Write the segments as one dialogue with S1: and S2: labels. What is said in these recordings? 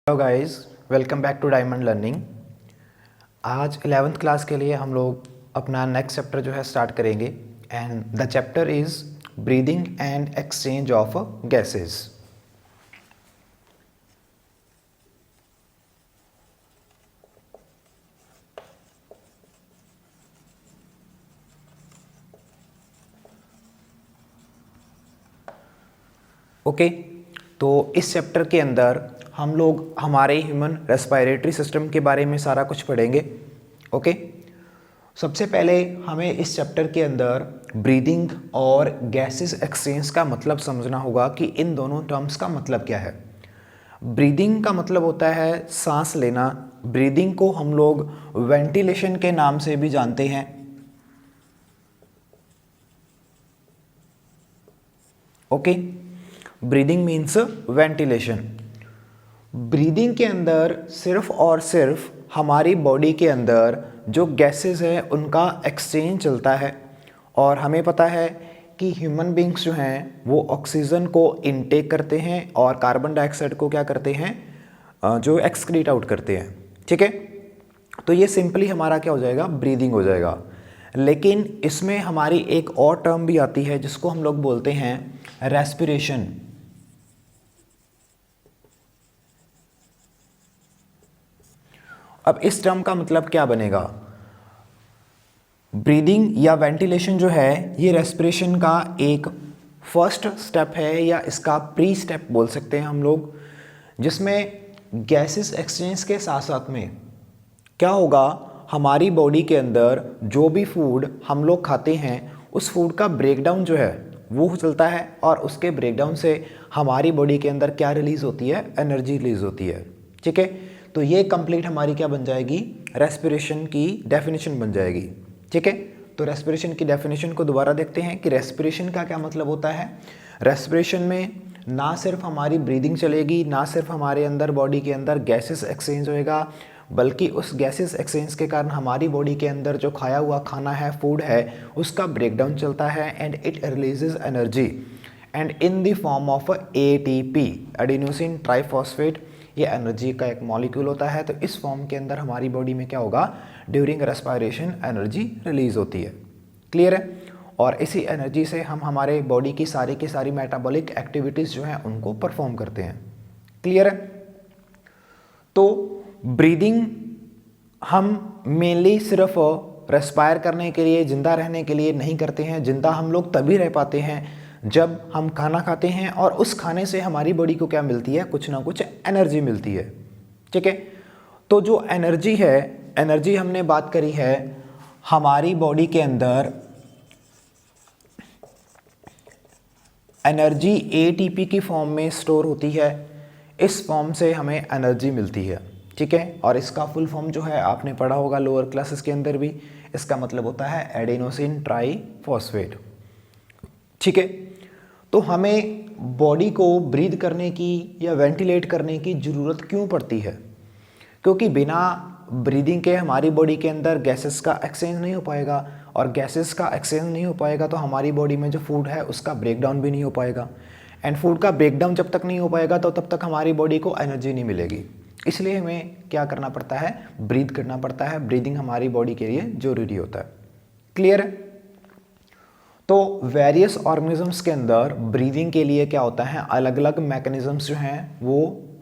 S1: Hello guys, welcome back to Diamond Learning. आज 11th class के लिए हम लोग अपना नेक्स्ट चैप्टर जो है स्टार्ट करेंगे and the chapter is breathing and exchange of gases. Okay, तो इस चैप्टर के अंदर हम लोग हमारे ह्यूमन रेस्पिरेटरी सिस्टम के बारे में सारा कुछ पढ़ेंगे। ओके, सबसे पहले हमें इस चैप्टर के अंदर ब्रीदिंग और गैसेस एक्सचेंज का मतलब समझना होगा कि इन दोनों टर्म्स का मतलब क्या है। ब्रीदिंग का मतलब होता है सांस लेना। ब्रीदिंग को हम लोग वेंटिलेशन के नाम से भी जानते हैं। Okay, breathing means ventilation. Breathing के अंदर सिर्फ और सिर्फ हमारी बॉडी के अंदर जो गैसेस है उनका एक्सचेंज चलता है। और हमें पता है कि ह्यूमन बींग्स जो हैं वो ऑक्सीजन को इनटेक करते हैं और कार्बन डाइऑक्साइड को क्या करते हैं, जो एक्सक्रीट आउट करते हैं। ठीक है, तो ये सिंपली हमारा क्या हो जाएगा, ब्रीदिंग हो जाएगा। लेकिन इसमें हमारी एक और टर्म भी आती है जिसको हम लोग बोलते हैं रेस्पिरेशन। अब इस टर्म का मतलब क्या बनेगा, ब्रीदिंग या वेंटिलेशन जो है ये रेस्पिरेशन का एक फर्स्ट स्टेप है या इसका प्री स्टेप बोल सकते हैं हम लोग, जिसमें गैसेस एक्सचेंज के साथ साथ में क्या होगा, हमारी बॉडी के अंदर जो भी फूड हम लोग खाते हैं उस फूड का ब्रेकडाउन जो है वो चलता है और उसके ब्रेकडाउन से हमारी बॉडी के अंदर क्या रिलीज़ होती है, एनर्जी रिलीज़ होती है। ठीक है, तो ये कंप्लीट हमारी क्या बन जाएगी, रेस्पिरेशन की डेफिनेशन बन जाएगी। ठीक है, तो रेस्पिरेशन की डेफिनेशन को दोबारा देखते हैं कि रेस्पिरेशन का क्या मतलब होता है। रेस्पिरेशन में ना सिर्फ हमारी ब्रीदिंग चलेगी, ना सिर्फ हमारे अंदर बॉडी के अंदर गैसेस एक्सचेंज होएगा, बल्कि उस गैसेस एक्सचेंज के कारण हमारी बॉडी के अंदर जो खाया हुआ खाना है, फूड है, उसका ब्रेकडाउन चलता है and it releases energy and in the form of ATP, adenosine triphosphate. ये एनर्जी का एक मॉलिक्यूल होता है। तो इस फॉर्म के अंदर हमारी बॉडी में क्या होगा, ड्यूरिंग रेस्पिरेशन एनर्जी रिलीज होती है। क्लियर है, और इसी एनर्जी से हम हमारे बॉडी की सारी मेटाबॉलिक एक्टिविटीज़ जो हैं उनको परफॉर्म करते हैं। क्लियर है, तो ब्रीदिंग हम मेनली सिर्फ रेस्पायर करने के लिए, जिंदा रहने के लिए नहीं करते हैं। जिंदा हम लोग तभी रह पाते हैं जब हम खाना खाते हैं और उस खाने से हमारी बॉडी को क्या मिलती है, कुछ ना कुछ एनर्जी मिलती है। ठीक है, तो जो एनर्जी है, एनर्जी हमने बात करी है हमारी बॉडी के अंदर एनर्जी ATP की फॉर्म में स्टोर होती है। इस फॉर्म से हमें एनर्जी मिलती है। ठीक है, और इसका फुल फॉर्म जो है आपने पढ़ा होगा लोअर क्लासेस के अंदर भी, इसका मतलब होता है एडेनोसिन ट्राइफॉस्फेट। ठीक है, तो हमें बॉडी को ब्रीथ करने की या वेंटिलेट करने की ज़रूरत क्यों पड़ती है, क्योंकि बिना ब्रीदिंग के हमारी बॉडी के अंदर गैसेस का एक्सचेंज नहीं हो पाएगा, और गैसेस का एक्सचेंज नहीं हो पाएगा तो हमारी बॉडी में जो फूड है उसका ब्रेकडाउन भी नहीं हो पाएगा। एंड फूड का ब्रेकडाउन जब तक नहीं हो पाएगा तो तब तक हमारी बॉडी को एनर्जी नहीं मिलेगी। इसलिए हमें क्या करना पड़ता है, ब्रीथ करना पड़ता है। ब्रीदिंग हमारी बॉडी के लिए जरूरी होता है। क्लियर है, तो वेरियस ऑर्गेनिजम्स के अंदर ब्रीदिंग के लिए क्या होता है, अलग अलग मैकेनिज्म्स जो हैं वो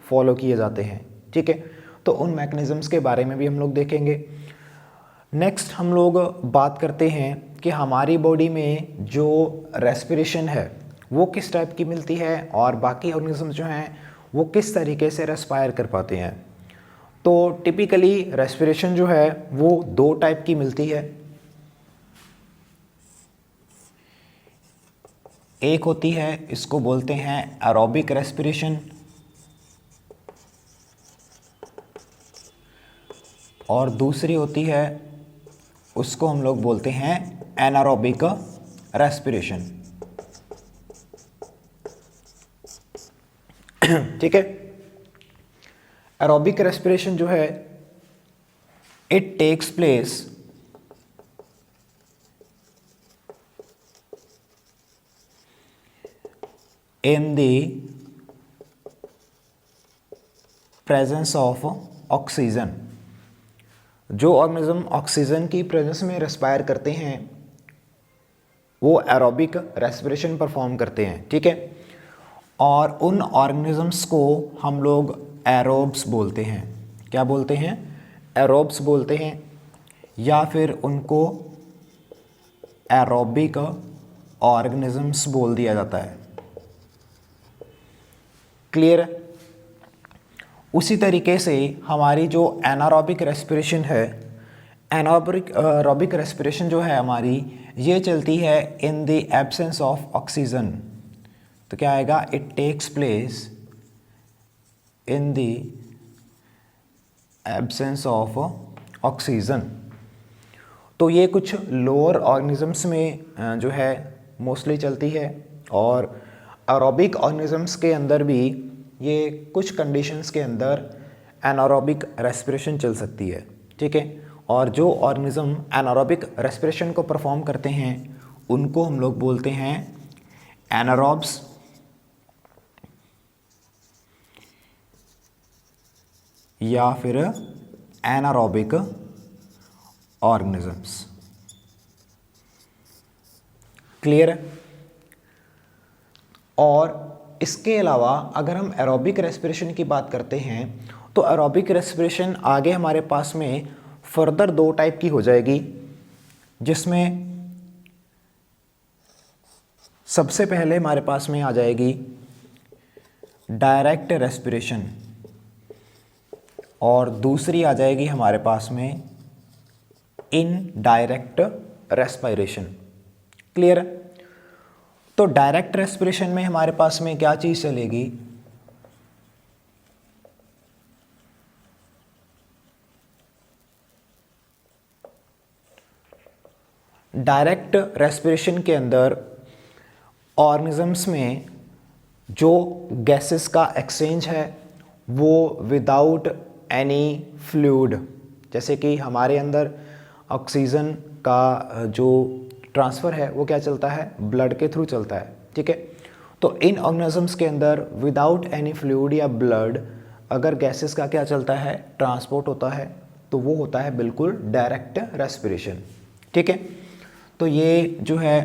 S1: फॉलो किए जाते हैं। ठीक है, तो उन मैकेनिज्म्स के बारे में भी हम लोग देखेंगे। नेक्स्ट हम लोग बात करते हैं कि हमारी बॉडी में जो रेस्पिरेशन है वो किस टाइप की मिलती है और बाकी ऑर्गेनिज्म जो हैं वो किस तरीके से रेस्पायर कर पाते हैं। तो टिपिकली रेस्पिरेशन जो है वो दो टाइप की मिलती है। एक होती है, इसको बोलते हैं एरोबिक रेस्पिरेशन, और दूसरी होती है उसको हम लोग बोलते हैं एनारोबिक रेस्पिरेशन। ठीक है, एरोबिक रेस्पिरेशन जो है it takes place in the presence of oxygen. जो ऑर्गेनिज्म ऑक्सीजन की प्रेजेंस में रेस्पायर करते हैं वो एरोबिक रेस्पिरेशन परफॉर्म करते हैं, ठीक है। और उन ऑर्गेनिजम्स को हम लोग एरोब्स बोलते हैं। क्या बोलते हैं? एरोब्स बोलते हैं, या फिर उनको एरोबिक ऑर्गेनिजम्स बोल दिया जाता है। क्लियर? उसी तरीके से हमारी जो एनारोबिक रेस्पिरेशन है, एनारोबिक रेस्पिरेशन जो है हमारी, ये चलती है in the absence of oxygen. तो क्या आएगा? It takes place in the absence of oxygen. तो ये कुछ लोअर ऑर्गेनिजम्स में जो है मोस्टली चलती है, और एरोबिक ऑर्गेनिजम्स के अंदर भी ये कुछ कंडीशंस के अंदर एनारोबिक रेस्पिरेशन चल सकती है, ठीक है। और जो ऑर्गेनिज्म एनारोबिक रेस्पिरेशन को परफॉर्म करते हैं उनको हम लोग बोलते हैं एनारोब्स, या फिर एनारोबिक ऑर्गेनिजम्स। क्लियर? और इसके अलावा अगर हम एरोबिक रेस्पिरेशन की बात करते हैं तो एरोबिक रेस्पिरेशन आगे हमारे पास में फर्दर 2 टाइप की हो जाएगी, जिसमें सबसे पहले हमारे पास में आ जाएगी डायरेक्ट रेस्पिरेशन, और दूसरी आ जाएगी हमारे पास में इनडायरेक्ट रेस्पिरेशन। क्लियर? तो डायरेक्ट रेस्पिरेशन में हमारे पास में क्या चीज़ चलेगी? डायरेक्ट रेस्पिरेशन के अंदर ऑर्गेनिजम्स में जो गैसेस का एक्सचेंज है वो विदाउट एनी फ्लूइड, जैसे कि हमारे अंदर ऑक्सीजन का जो ट्रांसफ़र है वो क्या चलता है? ब्लड के थ्रू चलता है, ठीक है। तो इन ऑर्गेनिजम्स के अंदर विदाउट एनी फ्लूइड या ब्लड अगर गैसेस का क्या चलता है? ट्रांसपोर्ट होता है, तो वो होता है बिल्कुल डायरेक्ट रेस्पिरेशन, ठीक है। तो ये जो है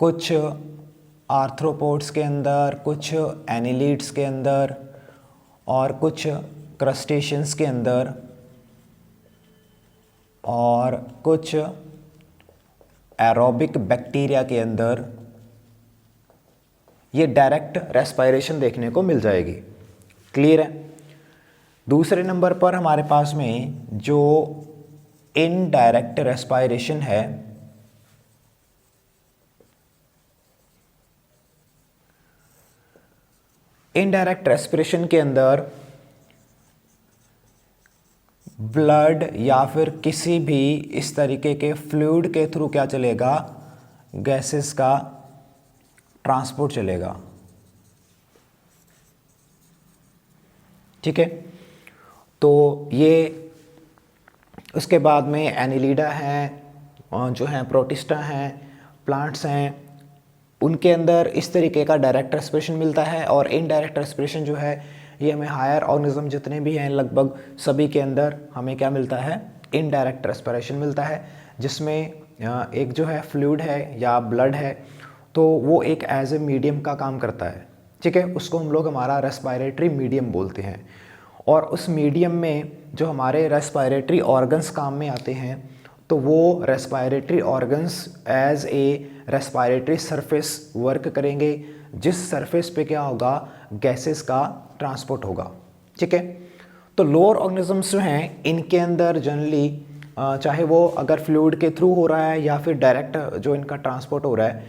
S1: कुछ आर्थ्रोपोड्स के अंदर, कुछ एनिलीड्स के अंदर और कुछ क्रस्टेशियंस के अंदर और कुछ एरोबिक बैक्टीरिया के अंदर ये डायरेक्ट रेस्पिरेशन देखने को मिल जाएगी। क्लियर है? दूसरे नंबर पर हमारे पास में जो इनडायरेक्ट रेस्पिरेशन है, इनडायरेक्ट रेस्पिरेशन के अंदर ब्लड या फिर किसी भी इस तरीके के फ्लूइड के थ्रू क्या चलेगा? गैसेस का ट्रांसपोर्ट चलेगा, ठीक है। तो ये उसके बाद में एनिलीडा हैं, जो हैं प्रोटिस्टा हैं, प्लांट्स हैं, उनके अंदर इस तरीके का डायरेक्ट रेस्पिरेशन मिलता है। और इनडायरेक्ट रेस्पिरेशन जो है ये हमें हायर ऑर्गेनिज्म जितने भी हैं लगभग सभी के अंदर हमें क्या मिलता है? इनडायरेक्ट रेस्पिरेशन मिलता है, जिसमें एक जो है फ्लूइड है या ब्लड है, तो वो एक एज ए मीडियम का काम करता है, ठीक है। उसको हम लोग हमारा रेस्पिरेटरी मीडियम बोलते हैं। और उस मीडियम में जो हमारे रेस्पिरेटरी ऑर्गन्स काम में आते हैं, तो वो respiratory organs as a respiratory surface work करेंगे, जिस सरफेस पे क्या होगा? गैसेस का ट्रांसपोर्ट होगा, ठीक है। तो लोअर ऑर्गेनिजम्स जो हैं इनके अंदर जनरली चाहे वो अगर फ्लूइड के थ्रू हो रहा है या फिर डायरेक्ट जो इनका ट्रांसपोर्ट हो रहा है,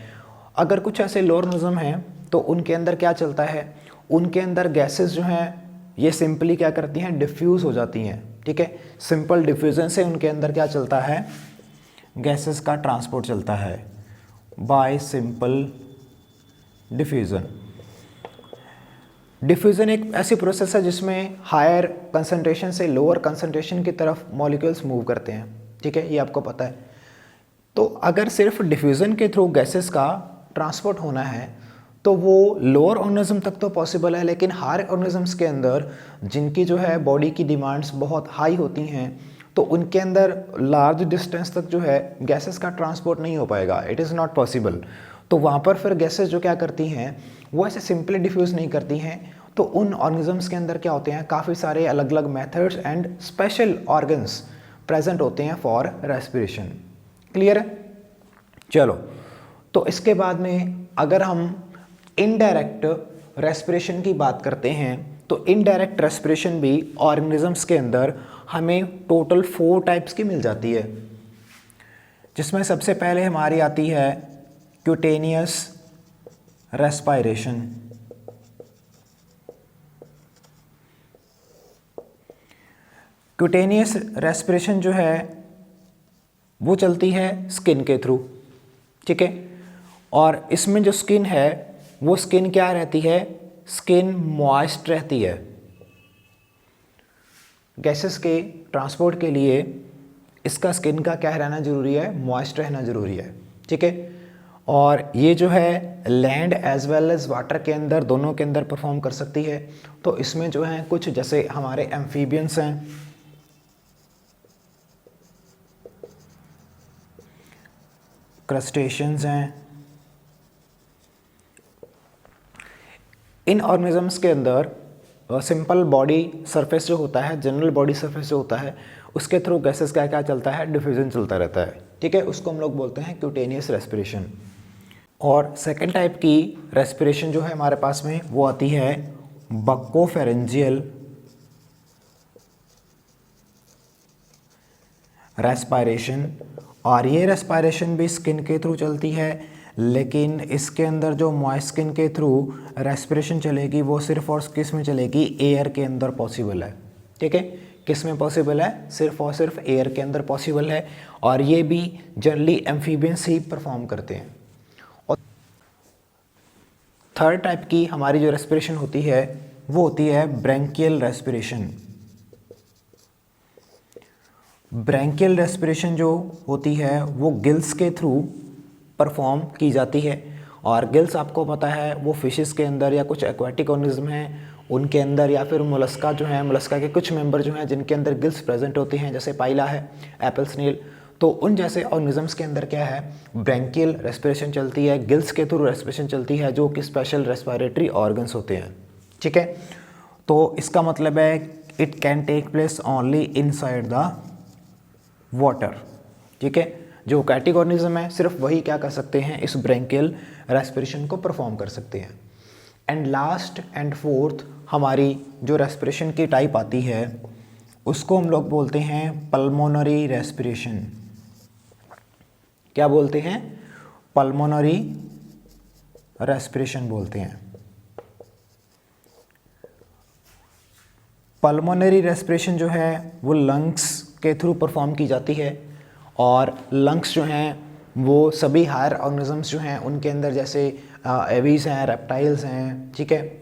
S1: अगर कुछ ऐसे लोअर ऑर्गेनिज्म हैं तो उनके अंदर क्या चलता है? उनके अंदर गैसेस जो हैं ये सिंपली क्या करती हैं? डिफ्यूज़ हो जाती हैं, ठीक है। सिंपल डिफ्यूजन से उनके अंदर क्या चलता है? गैसेस का ट्रांसपोर्ट चलता है बाय सिंपल डिफ्यूज़न। डिफ्यूज़न एक ऐसी प्रोसेस है जिसमें हायर कंसंट्रेशन से लोअर कंसंट्रेशन की तरफ मॉलिक्यूल्स मूव करते हैं, ठीक है, ये आपको पता है। तो अगर सिर्फ डिफ्यूज़न के थ्रू गैसेस का ट्रांसपोर्ट होना है तो तो वो लोअर ऑर्गेनिज्म तक तो पॉसिबल है, लेकिन हायर ऑर्गेनिजम्स के अंदर जिनकी जो है बॉडी की डिमांड्स बहुत हाई होती हैं, तो उनके अंदर लार्ज डिस्टेंस तक जो है गैसेस का ट्रांसपोर्ट नहीं हो पाएगा, इट इज़ नॉट पॉसिबल। तो वहाँ पर फिर गैसेस जो क्या करती हैं, वो ऐसे सिंपली डिफ्यूज़ नहीं करती हैं। तो उन ऑर्गेनिजम्स के अंदर क्या होते हैं, काफ़ी सारे अलग अलग methods and special organs present होते हैं फॉर रेस्पिरेशन। क्लियर है? चलो, तो इसके बाद में अगर हम इनडायरेक्ट रेस्पिरेशन की बात करते हैं, तो इनडायरेक्ट रेस्पिरेशन भी ऑर्गेनिजम्स के अंदर हमें टोटल 4 टाइप्स की मिल जाती है, जिसमें सबसे पहले हमारी आती है क्यूटेनियस रेस्पिरेशन। क्यूटेनियस रेस्पिरेशन जो है वो चलती है स्किन के थ्रू, ठीक है। और इसमें जो स्किन है वो स्किन क्या रहती है, स्किन मॉइस्ट रहती है। गैसेस के ट्रांसपोर्ट के लिए इसका स्किन का क्या रहना ज़रूरी है, मॉइस्ट रहना ज़रूरी है, ठीक है। और ये जो है land as well as water के अंदर, दोनों के अंदर परफॉर्म कर सकती है। तो इसमें जो है कुछ जैसे हमारे एम्फीबियंस हैं, क्रस्टेशियंस हैं, इन ऑर्गेनिजम्स के अंदर सिंपल बॉडी सरफेस जो होता है, जनरल बॉडी सरफेस जो होता है, उसके थ्रू गैसेस का क्या चलता है, डिफ्यूजन चलता रहता है, ठीक है। उसको हम लोग बोलते हैं क्यूटेनियस रेस्पिरेशन। और सेकेंड टाइप की रेस्पिरेशन जो है हमारे पास में, वो आती है बक्कोफेरेंजियल रेस्पिरेशन। और ये रेस्पिरेशन भी स्किन के थ्रू चलती है, लेकिन इसके अंदर जो मॉइस्ट स्किन के थ्रू रेस्पिरेशन चलेगी वो सिर्फ और किस में चलेगी, एयर के अंदर पॉसिबल है, ठीक है। किस में पॉसिबल है, सिर्फ और सिर्फ एयर के अंदर पॉसिबल है। और ये भी जनरली एम्फीबियंस ही परफॉर्म करते हैं। और थर्ड टाइप की हमारी जो रेस्पिरेशन होती है वो होती है ब्रैंकियल रेस्पिरेशन। ब्रैंकियल रेस्पिरेशन जो होती है वो गिल्स के थ्रू परफॉर्म की जाती है। और गिल्स आपको पता है वो फिशेस के अंदर या कुछ एक्वाटिक ऑर्गेनिज्म हैं उनके अंदर, या फिर मोलस्का जो है, मोलस्का के कुछ मेंबर जो हैं जिनके अंदर गिल्स प्रेजेंट होती हैं, जैसे पाइला है, एप्पल स्नेल। तो उन जैसे ऑर्गेनिजम्स के अंदर क्या है, ब्रैंकियल रेस्पिरेशन चलती है, गिल्स के थ्रू रेस्पिरेशन चलती है, जो कि स्पेशल रेस्पिरेटरी ऑर्गन्स होते हैं, ठीक है। तो इसका मतलब है it can take place only inside the water, ठीक है। जो एक्वाटिक ऑर्गेनिज्म है सिर्फ वही क्या कर सकते हैं, इस ब्रैंकियल रेस्पिरेशन को परफॉर्म कर सकते हैं। एंड लास्ट एंड फोर्थ हमारी जो रेस्पिरेशन की टाइप आती है उसको हम लोग बोलते हैं पल्मोनरी रेस्पिरेशन। क्या बोलते हैं, पल्मोनरी रेस्पिरेशन बोलते हैं। पल्मोनरी रेस्पिरेशन जो है वो लंग्स के थ्रू परफॉर्म की जाती है। और लंग्स जो हैं वो सभी हायर ऑर्गेनिजम्स जो हैं उनके अंदर, जैसे एवीज हैं, रेप्टाइल्स हैं, ठीक है,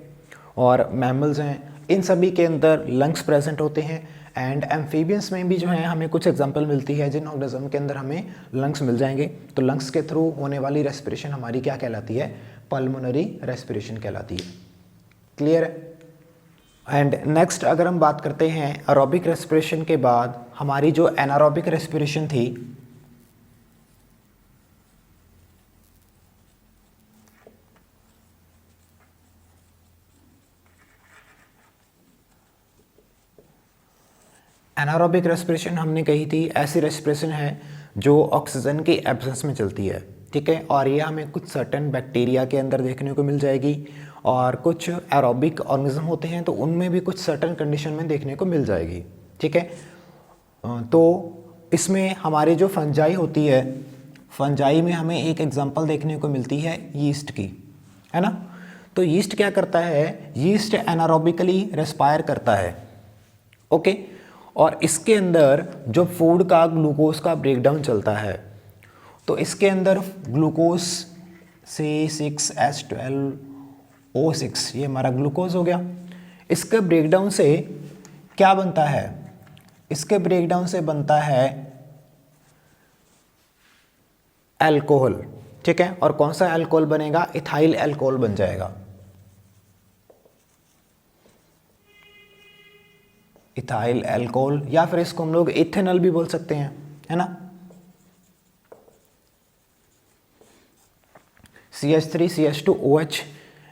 S1: और मैमल्स हैं, इन सभी के अंदर लंग्स प्रेजेंट होते हैं। एंड एम्फीबियंस में भी जो है हमें कुछ एग्जांपल मिलती है जिन ऑर्गेनिज्म के अंदर हमें लंग्स मिल जाएंगे। तो लंग्स के थ्रू होने वाली रेस्पिरेशन हमारी क्या कहलाती है, पल्मोनरी रेस्पिरेशन कहलाती है। क्लियर है? एंड नेक्स्ट अगर हम बात करते हैं एरोबिक रेस्पिरेशन के बाद हमारी जो एनारोबिक रेस्पिरेशन थी, एनारोबिक रेस्पिरेशन हमने कही थी ऐसी रेस्पिरेशन है जो ऑक्सीजन की एब्सेंस में चलती है, ठीक है। और ये हमें कुछ सर्टेन बैक्टीरिया के अंदर देखने को मिल जाएगी, और कुछ एरोबिक ऑर्गेनिज्म होते हैं तो उनमें भी कुछ सर्टेन कंडीशन में देखने को मिल जाएगी, ठीक है। तो इसमें हमारी जो फंजाई होती है, फंजाई में हमें एक एग्जांपल देखने को मिलती है यीस्ट की, है ना। तो यीस्ट क्या करता है, यीस्ट एनारोबिकली रेस्पायर करता है, ओके। और इसके अंदर जो फूड का ग्लूकोज का ब्रेकडाउन चलता है, तो इसके अंदर ग्लूकोज C6H12O6 ये हमारा ग्लूकोज हो गया। इसके ब्रेकडाउन से क्या बनता है, इसके ब्रेकडाउन से बनता है अल्कोहल, ठीक है, और कौन सा अल्कोहल बनेगा, इथाइल अल्कोहल बन जाएगा, इथाइल अल्कोहल, या फिर इसको हम लोग इथेनॉल भी बोल सकते हैं, है ना। CH3CH2OH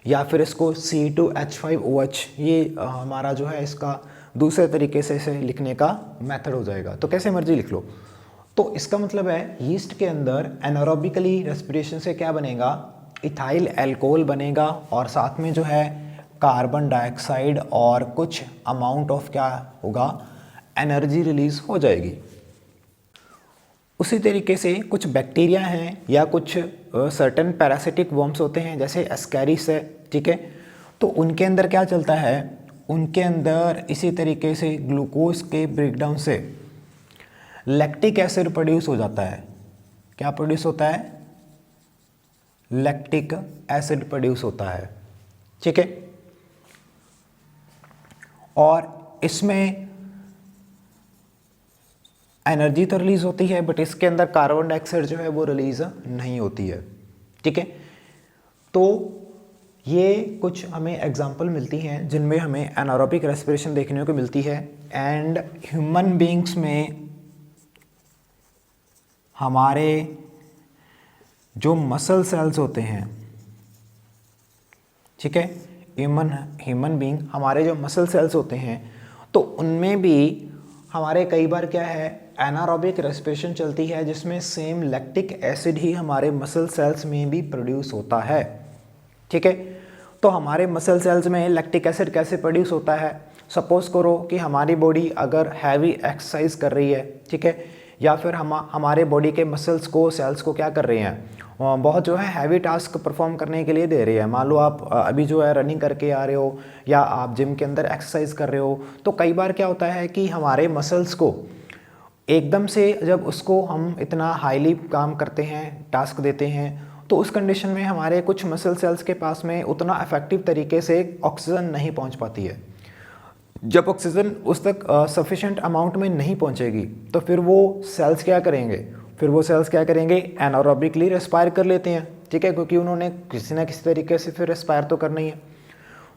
S1: या फिर इसको C2H5OH, ये हमारा जो है इसका दूसरे तरीके से इसे लिखने का मेथड हो जाएगा, तो कैसे मर्जी लिख लो। तो इसका मतलब है यीस्ट के अंदर एनारोबिकली रेस्पिरेशन से क्या बनेगा, इथाइल अल्कोहल बनेगा, और साथ में जो है कार्बन डाइऑक्साइड और कुछ अमाउंट ऑफ क्या होगा, एनर्जी रिलीज हो जाएगी। उसी तरीके से कुछ बैक्टीरिया हैं या कुछ सर्टेन पैरासिटिक वर्म्स होते हैं जैसे एस्कैरिस है, ठीक है, तो उनके अंदर क्या चलता है, उनके अंदर इसी तरीके से ग्लूकोज के ब्रेकडाउन से लैक्टिक एसिड प्रोड्यूस हो जाता है। क्या प्रोड्यूस होता है, लैक्टिक एसिड प्रोड्यूस होता है, ठीक है, और इसमें एनर्जी तो रिलीज होती है बट इसके अंदर कार्बन डाइऑक्साइड जो है वो रिलीज नहीं होती है, ठीक है। तो ये कुछ हमें एग्जांपल मिलती हैं जिनमें हमें एनारोबिक रेस्पिरेशन देखने को मिलती है। एंड ह्यूमन बीइंग्स में हमारे जो मसल सेल्स होते हैं, ठीक है, ह्यूमन बीइंग हमारे जो मसल सेल्स होते हैं, तो उनमें भी हमारे कई बार क्या है, एनारोबिक रेस्पिरेशन चलती है जिसमें सेम लैक्टिक एसिड ही हमारे मसल सेल्स में भी प्रोड्यूस होता है, ठीक है। तो हमारे मसल सेल्स में लैक्टिक एसिड कैसे प्रोड्यूस होता है, सपोज करो कि हमारी बॉडी अगर हैवी एक्सरसाइज कर रही है, ठीक है, या फिर हमारे बॉडी के मसल्स को, सेल्स को क्या कर रहे हैं, बहुत जो है हैवी टास्क परफॉर्म करने के लिए दे रही है। मान लो आप अभी जो है रनिंग करके आ रहे हो या आप जिम के अंदर एक्सरसाइज कर रहे हो, तो कई बार क्या होता है कि हमारे मसल्स को एकदम से जब उसको हम इतना हाईली काम करते हैं, टास्क देते हैं, तो उस कंडीशन में हमारे कुछ मसल सेल्स के पास में उतना इफेक्टिव तरीके से ऑक्सीजन नहीं पहुंच पाती है। जब ऑक्सीजन उस तक सफिशिएंट अमाउंट में नहीं पहुंचेगी तो फिर वो सेल्स क्या करेंगे, एनारोबिकली रेस्पायर कर लेते हैं, ठीक है, क्योंकि उन्होंने किसी ना किसी तरीके से फिर रेस्पायर तो करना ही है।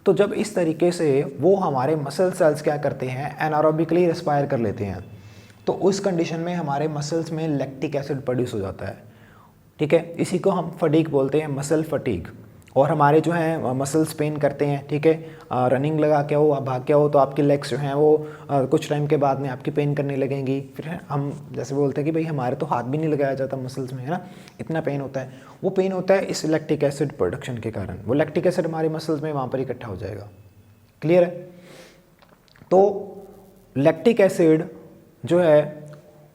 S1: तो जब इस तरीके से वो हमारे मसल सेल्स क्या करते हैं, एनारोबिकली रेस्पायर कर लेते हैं, तो उस कंडीशन में हमारे मसल्स में लैक्टिक एसिड प्रोड्यूस हो जाता है, ठीक है। इसी को हम फटीग बोलते हैं, मसल फटीग। और हमारे जो हैं मसल्स पेन करते हैं, ठीक है, रनिंग लगा के हो, आप भाग के हो, तो आपकी लेग्स जो हैं वो कुछ टाइम के बाद में आपकी पेन करने लगेंगी। फिर हम जैसे बोलते हैं कि भाई हमारे तो हाथ भी नहीं लगाया जाता मसल्स में, है ना, इतना पेन होता है। वो पेन होता है इस लैक्टिक एसिड प्रोडक्शन के कारण। वो लैक्टिक एसिड हमारे मसल्स में वहाँ पर इकट्ठा हो जाएगा। क्लियर है। तो लैक्टिक एसिड जो है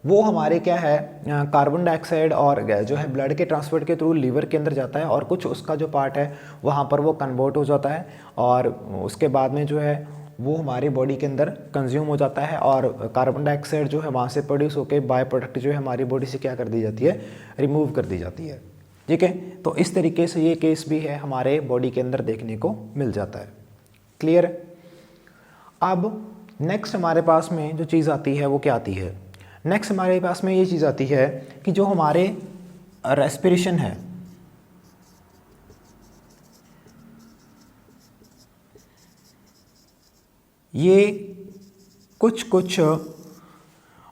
S1: वो हमारे क्या है, कार्बन डाइऑक्साइड और जो है ब्लड के ट्रांसपोर्ट के थ्रू लीवर के अंदर जाता है, और कुछ उसका जो पार्ट है वहाँ पर वो कन्वर्ट हो जाता है, और उसके बाद में जो है वो हमारी बॉडी के अंदर कंज्यूम हो जाता है, और कार्बन डाइऑक्साइड जो है वहाँ से प्रोड्यूस होकर बाय प्रोडक्ट जो है हमारी बॉडी से क्या कर दी जाती है, रिमूव कर दी जाती है, ठीक है। तो इस तरीके से ये केस भी है हमारे बॉडी के अंदर देखने को मिल जाता है। क्लियर। अब नेक्स्ट हमारे पास में जो चीज़ आती है वो क्या आती है, नेक्स्ट हमारे पास में ये चीज़ आती है कि जो हमारे रेस्पिरेशन है, ये कुछ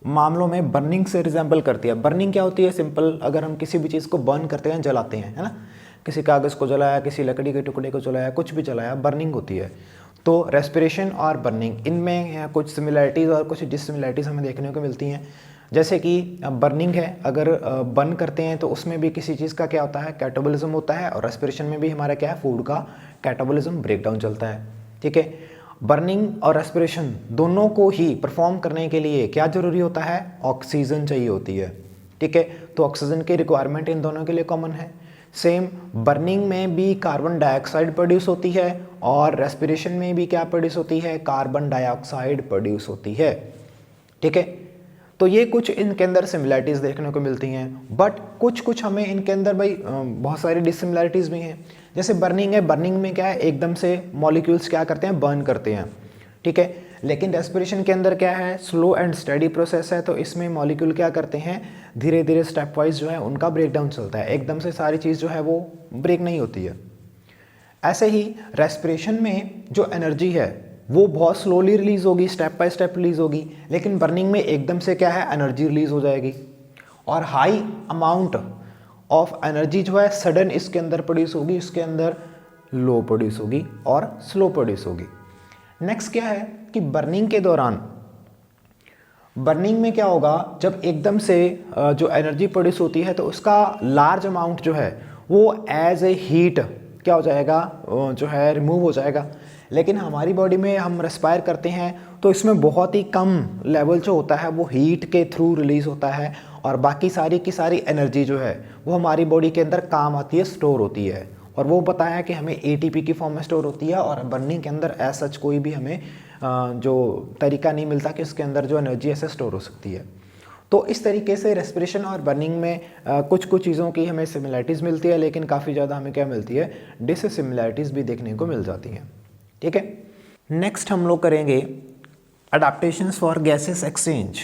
S1: मामलों में बर्निंग से रिजेंबल करती है। बर्निंग क्या होती है, सिंपल, अगर हम किसी भी चीज़ को बर्न करते हैं, जलाते हैं, है ना, किसी कागज़ को जलाया, किसी लकड़ी के टुकड़े को जलाया, कुछ भी जलाया, बर्निंग होती है। तो रेस्पिरेशन और बर्निंग, इनमें कुछ सिमिलैरिटीज़ और कुछ डिससिमिलैरिटीज़ हमें देखने को मिलती हैं। जैसे कि बर्निंग है, अगर बर्न करते हैं तो उसमें भी किसी चीज़ का क्या होता है, कैटाबॉलिज्म होता है, और रेस्पिरेशन में भी हमारा क्या है, फूड का कैटाबॉलिज्म ब्रेकडाउन चलता है, ठीक है। बर्निंग और रेस्पिरेशन दोनों को ही परफॉर्म करने के लिए क्या ज़रूरी होता है, ऑक्सीजन चाहिए होती है, ठीक है। तो ऑक्सीजन की रिक्वायरमेंट इन दोनों के लिए कॉमन है। सेम बर्निंग में भी कार्बन डाइऑक्साइड प्रोड्यूस होती है, और रेस्पिरेशन में भी क्या प्रोड्यूस होती है, कार्बन डाइऑक्साइड प्रोड्यूस होती है, ठीक है। तो ये कुछ इनके अंदर सिमिलैरिटीज़ देखने को मिलती हैं, बट कुछ हमें इनके अंदर भाई बहुत सारी डिससिमिलैरिटीज़ भी हैं। जैसे बर्निंग है, बर्निंग में क्या है, एकदम से मॉलिक्यूल्स क्या करते हैं, बर्न करते हैं, ठीक है। लेकिन रेस्पिरेशन के अंदर क्या है, स्लो एंड स्टडी प्रोसेस है, तो इसमें मॉलिक्यूल क्या करते हैं, धीरे धीरे स्टेप वाइज जो है उनका ब्रेकडाउन चलता है, एकदम से सारी चीज़ जो है वो ब्रेक नहीं होती है। ऐसे ही रेस्पिरेशन में जो एनर्जी है वो बहुत स्लोली रिलीज होगी, स्टेप बाय स्टेप रिलीज होगी, लेकिन बर्निंग में एकदम से क्या है, एनर्जी रिलीज हो जाएगी और हाई अमाउंट ऑफ एनर्जी जो है सडन इसके अंदर प्रोड्यूस होगी, इसके अंदर लो प्रोड्यूस होगी और स्लो प्रोड्यूस होगी। नेक्स्ट क्या है कि बर्निंग के दौरान, बर्निंग में क्या होगा, जब एकदम से जो एनर्जी प्रोड्यूस होती है तो उसका लार्ज अमाउंट जो है वो एज ए हीट क्या हो जाएगा, जो है रिमूव हो जाएगा। लेकिन हमारी बॉडी में हम रेस्पायर करते हैं तो इसमें बहुत ही कम लेवल जो होता है वो हीट के थ्रू रिलीज होता है और बाकी सारी की सारी एनर्जी जो है वो हमारी बॉडी के अंदर काम आती है, स्टोर होती है, और वो बताया कि हमें एटीपी की फॉर्म में स्टोर होती है। और बर्निंग के अंदर एज सच कोई भी हमें जो तरीका नहीं मिलता कि उसके अंदर जो एनर्जी ऐसे स्टोर हो सकती है। तो इस तरीके से रेस्पिरेशन और बर्निंग में कुछ कुछ चीज़ों की हमें सिमिलरिटीज़ मिलती है, लेकिन काफ़ी ज़्यादा हमें क्या मिलती है, डिससिमिलरिटीज़ भी देखने को मिल जाती हैं। ठीक है, नेक्स्ट हम लोग करेंगे adaptations for gases exchange.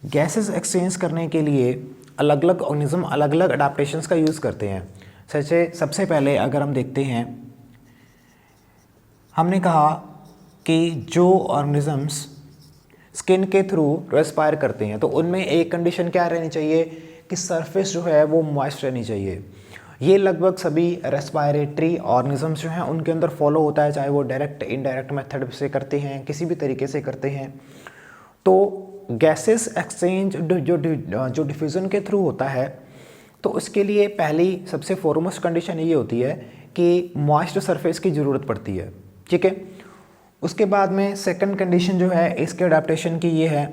S1: Gases exchange करने के लिए अलग अलग ऑर्गेनिज्म अलग अलग अडाप्टेशंस का यूज़ करते हैं। सबसे पहले अगर हम देखते हैं, हमने कहा कि जो ऑर्गेनिजम्स स्किन के थ्रू रेस्पायर करते हैं तो उनमें एक कंडीशन क्या रहनी चाहिए कि सरफेस जो है वो मॉइस्ट रहनी चाहिए। ये लगभग सभी रेस्पायरेटरी ऑर्गेनिजम्स जो हैं उनके अंदर फॉलो होता है, चाहे वो डायरेक्ट इनडायरेक्ट मेथड से करते हैं, किसी भी तरीके से करते हैं। तो गैसेस एक्सचेंज जो डिफ्यूज़न के थ्रू होता है तो उसके लिए पहली सबसे फॉरमोस्ट कंडीशन ये होती है कि मॉइस्ट सरफेस की ज़रूरत पड़ती है। ठीक है, उसके बाद में सेकंड कंडीशन जो है इसके अडेप्टेशन की ये है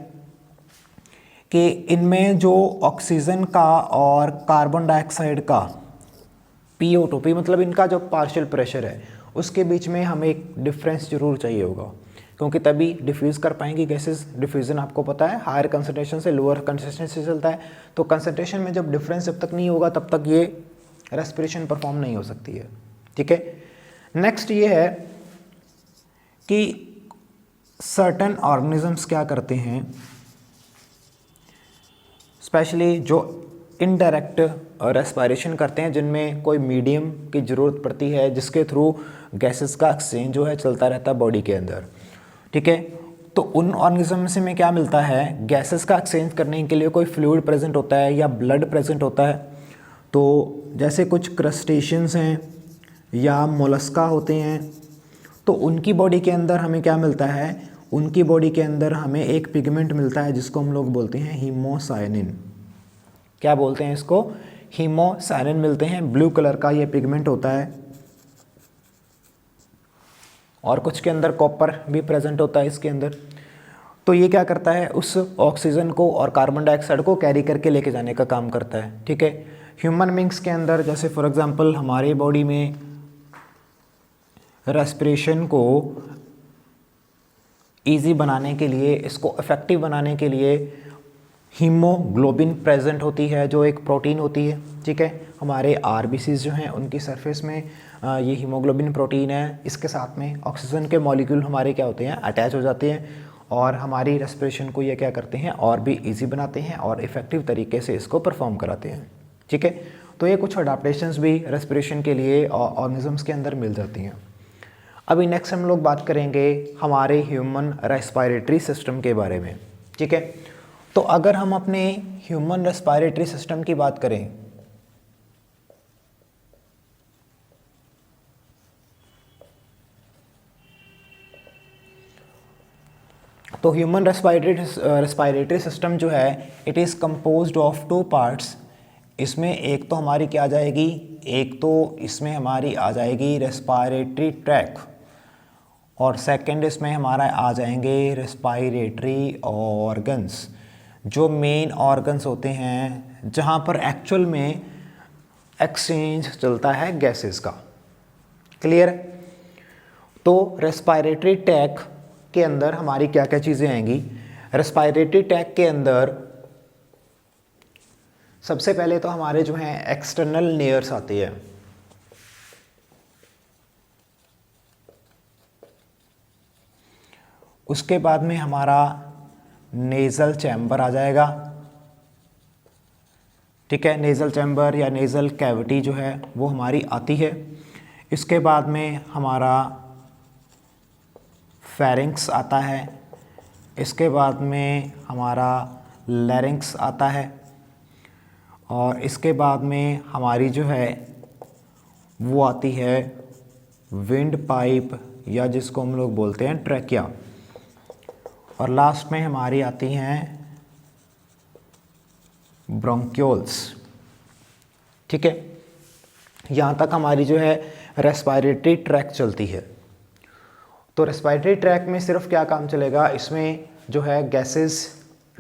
S1: कि इनमें जो ऑक्सीजन का और कार्बन डाइऑक्साइड का PO2 मतलब इनका जो पार्शियल प्रेशर है उसके बीच में हमें एक डिफरेंस जरूर चाहिए होगा, क्योंकि तभी डिफ्यूज़ कर पाएंगी गैसेस। डिफ्यूज़न आपको पता है हायर कंसनट्रेशन से लोअर कंसनट्रेशन से चलता है, तो कंसनट्रेशन में जब डिफरेंस जब तक नहीं होगा तब तक ये रेस्पिरेशन परफॉर्म नहीं हो सकती है। ठीक है, नेक्स्ट ये है कि सर्टेन ऑर्गेनिजम्स क्या करते हैं, स्पेशली जो इनडायरेक्ट रेस्पायरेशन करते हैं, जिनमें कोई मीडियम की ज़रूरत पड़ती है जिसके थ्रू गैसेस का एक्सचेंज जो है चलता रहता है बॉडी के अंदर। ठीक है, तो उन ऑर्गेनिज्म से में क्या मिलता है, गैसेस का एक्सचेंज करने के लिए कोई फ्लूइड प्रेजेंट होता है या ब्लड प्रेजेंट होता है। तो जैसे कुछ क्रस्टेशियंस हैं या मोलस्का होते हैं, तो उनकी बॉडी के अंदर हमें क्या मिलता है, उनकी बॉडी के अंदर हमें एक पिगमेंट मिलता है जिसको हम लोग बोलते हैं हीमोसायनिन। क्या बोलते हैं इसको, हीमोसायनिन मिलते हैं, ब्लू कलर का ये पिगमेंट होता है। और कुछ के अंदर कॉपर भी प्रेजेंट होता है इसके अंदर। तो ये क्या करता है, उस ऑक्सीजन को और कार्बन डाइऑक्साइड को कैरी करके लेके जाने का काम करता है। ठीक है, ह्यूमन बींग्स के अंदर जैसे फॉर एग्जांपल हमारे बॉडी में रेस्पिरेशन को इजी बनाने के लिए, इसको इफ़ेक्टिव बनाने के लिए हीमोग्लोबिन प्रेजेंट होती है जो एक प्रोटीन होती है। ठीक है, हमारे RBCs जो हैं उनकी सरफेस में ये हीमोग्लोबिन प्रोटीन है, इसके साथ में ऑक्सीजन के मॉलिक्यूल हमारे क्या होते हैं, अटैच हो जाते हैं और हमारी रेस्पिरेशन को ये क्या करते हैं और भी इजी बनाते हैं और इफ़ेक्टिव तरीके से इसको परफॉर्म कराते हैं। ठीक है, तो ये कुछ अडाप्टेशंस भी रेस्पिरेशन के लिए ऑर्गेनिजम्स के अंदर मिल जाती हैं। अभी नेक्स्ट हम लोग बात करेंगे हमारे ह्यूमन रेस्पिरेटरी सिस्टम के बारे में। ठीक है, तो अगर हम अपने ह्यूमन रेस्पिरेटरी सिस्टम की बात करें तो ह्यूमन रेस्पिरेटरी सिस्टम जो है it is composed of 2 parts. इसमें एक तो हमारी क्या आ जाएगी, एक तो इसमें हमारी आ जाएगी रेस्पिरेटरी ट्रैक और सेकंड इसमें हमारा आ जाएंगे रेस्पिरेटरी ऑर्गन्स, जो मेन ऑर्गन्स होते हैं जहाँ पर एक्चुअल में एक्सचेंज चलता है गैसेस का। क्लियर है? तो रेस्पिरेटरी ट्रैक के अंदर हमारी क्या क्या चीज़ें आएंगी, रेस्पिरेटरी ट्रैक के अंदर सबसे पहले तो हमारे जो हैं एक्सटर्नल लेयर्स आती है। उसके बाद में हमारा नेज़ल चैम्बर आ जाएगा, ठीक है। नेज़ल चैम्बर या नेज़ल कैविटी जो है वो हमारी आती है। इसके बाद में हमारा फेरिंक्स आता है। इसके बाद में हमारा लैरिंक्स आता है और इसके बाद में हमारी जो है वो आती है विंड पाइप या जिसको हम लोग बोलते हैं ट्रैकिया। और लास्ट में हमारी आती हैं ब्रोंक्यूल्स, ठीक है। यहाँ तक हमारी जो है रेस्पिरेटरी ट्रैक चलती है। तो रेस्पिरेटरी ट्रैक में सिर्फ क्या काम चलेगा, इसमें जो है गैसेस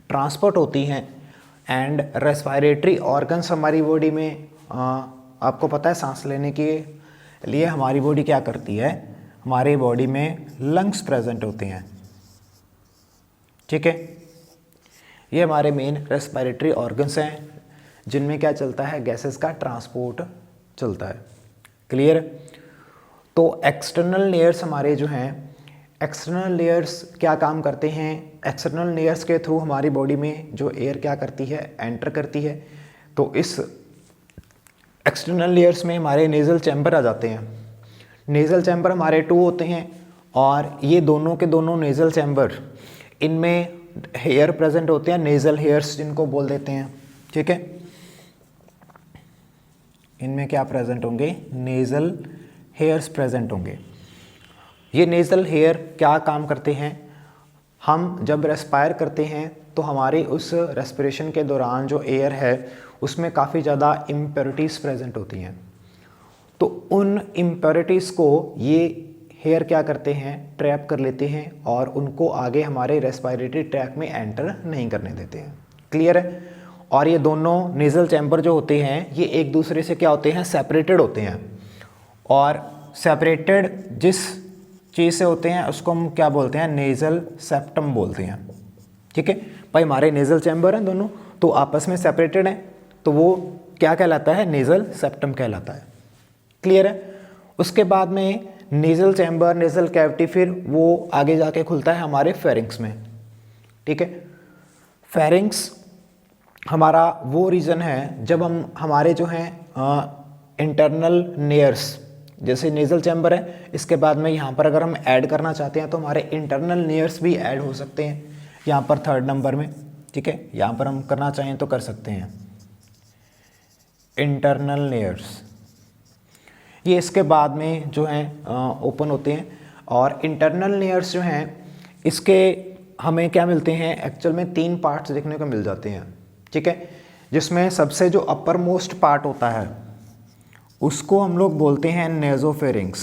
S1: ट्रांसपोर्ट होती हैं एंड रेस्पिरेटरी ऑर्गन्स हमारी बॉडी में आपको पता है सांस लेने के लिए हमारी बॉडी क्या करती है, हमारी बॉडी में लंग्स प्रेजेंट होते हैं, ठीक है। ये हमारे मेन रेस्पिरेटरी ऑर्गन्स हैं जिनमें क्या चलता है, गैसेस का ट्रांसपोर्ट चलता है। क्लियर। तो एक्सटर्नल लेयर्स हमारे जो हैं, एक्सटर्नल लेयर्स क्या काम करते हैं, एक्सटर्नल लेयर्स के थ्रू हमारी बॉडी में जो एयर क्या करती है, एंटर करती है। तो इस एक्सटर्नल लेयर्स में हमारे नेज़ल चैम्बर आ जाते हैं। नेज़ल चैम्बर हमारे 2 होते हैं और ये दोनों के दोनों नेज़ल चैम्बर, इनमें हेयर प्रेजेंट होते हैं, नेज़ल हेयर्स जिनको बोल देते हैं, ठीक है। इनमें क्या प्रेजेंट होंगे, नेज़ल हेयर्स प्रेजेंट होंगे। ये नेज़ल हेयर क्या काम करते हैं, हम जब रेस्पायर करते हैं तो हमारे उस रेस्पिरेशन के दौरान जो एयर है उसमें काफ़ी ज़्यादा इम्प्योरिटीज़ प्रेजेंट होती हैं। तो उन इम्प्योरिटीज़ को ये हेयर क्या करते हैं, ट्रैप कर लेते हैं और उनको आगे हमारे रेस्पिरेटरी ट्रैक में एंटर नहीं करने देते हैं। क्लियर है। और ये दोनों नेज़ल चैम्बर जो होते हैं ये एक दूसरे से क्या होते हैं, सेपरेटेड होते हैं। और सेपरेटेड जिस चीज़ से होते हैं उसको हम क्या बोलते हैं, नेज़ल सेप्टम बोलते हैं, ठीक है। भाई हमारे नेज़ल चैम्बर हैं दोनों तो आपस में सेपरेटेड हैं, तो वो क्या कहलाता है, नेज़ल सेप्टम कहलाता है। क्लियर है। उसके बाद में नेज़ल चैम्बर, नेज़ल कैविटी फिर वो आगे जाके खुलता है हमारे फेरिंक्स में, ठीक है। फेरिंक्स हमारा वो रीजन है जब हम हमारे जो हैं इंटरनल नेयर्स, जैसे नेज़ल चैम्बर है, इसके बाद में यहाँ पर अगर हम ऐड करना चाहते हैं तो हमारे इंटरनल नेयर्स भी ऐड हो सकते हैं यहाँ पर 3rd नंबर में, ठीक है। यहाँ पर हम करना चाहें तो कर सकते हैं इंटरनल नेयर्स। ये इसके बाद में जो हैं ओपन होते हैं। और इंटरनल लेयर्स जो हैं इसके हमें क्या मिलते हैं, एक्चुअल में 3 पार्ट्स देखने को मिल जाते हैं, ठीक है। जिसमें सबसे जो अपर मोस्ट पार्ट होता है उसको हम लोग बोलते हैं नेज़ोफेरिंक्स।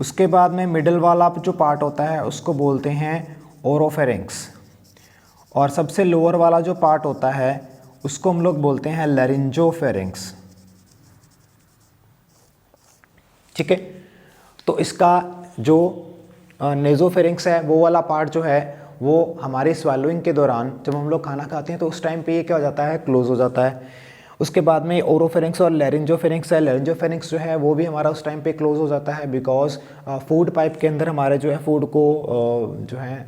S1: उसके बाद में मिडिल वाला जो पार्ट होता है उसको बोलते हैं ओरोफेरिंक्स। और सबसे लोअर वाला जो पार्ट होता है उसको हम लोग बोलते हैं लैरिंजोफेरिंक्स, ठीक है। तो इसका जो नेज़ोफेरिंक्स है वो वाला पार्ट जो है वो हमारी स्वेलोइंग के दौरान जब हम लोग खाना खाते हैं तो उस टाइम पे ये क्या हो जाता है, क्लोज हो जाता है। उसके बाद में ओरोफेरिंक्स और लैरिंजोफेरिंक्स है। लैरिंजोफेरिंक्स जो है वो भी हमारा उस टाइम पे क्लोज हो जाता है बिकॉज फूड पाइप के अंदर हमारे जो है फूड को जो है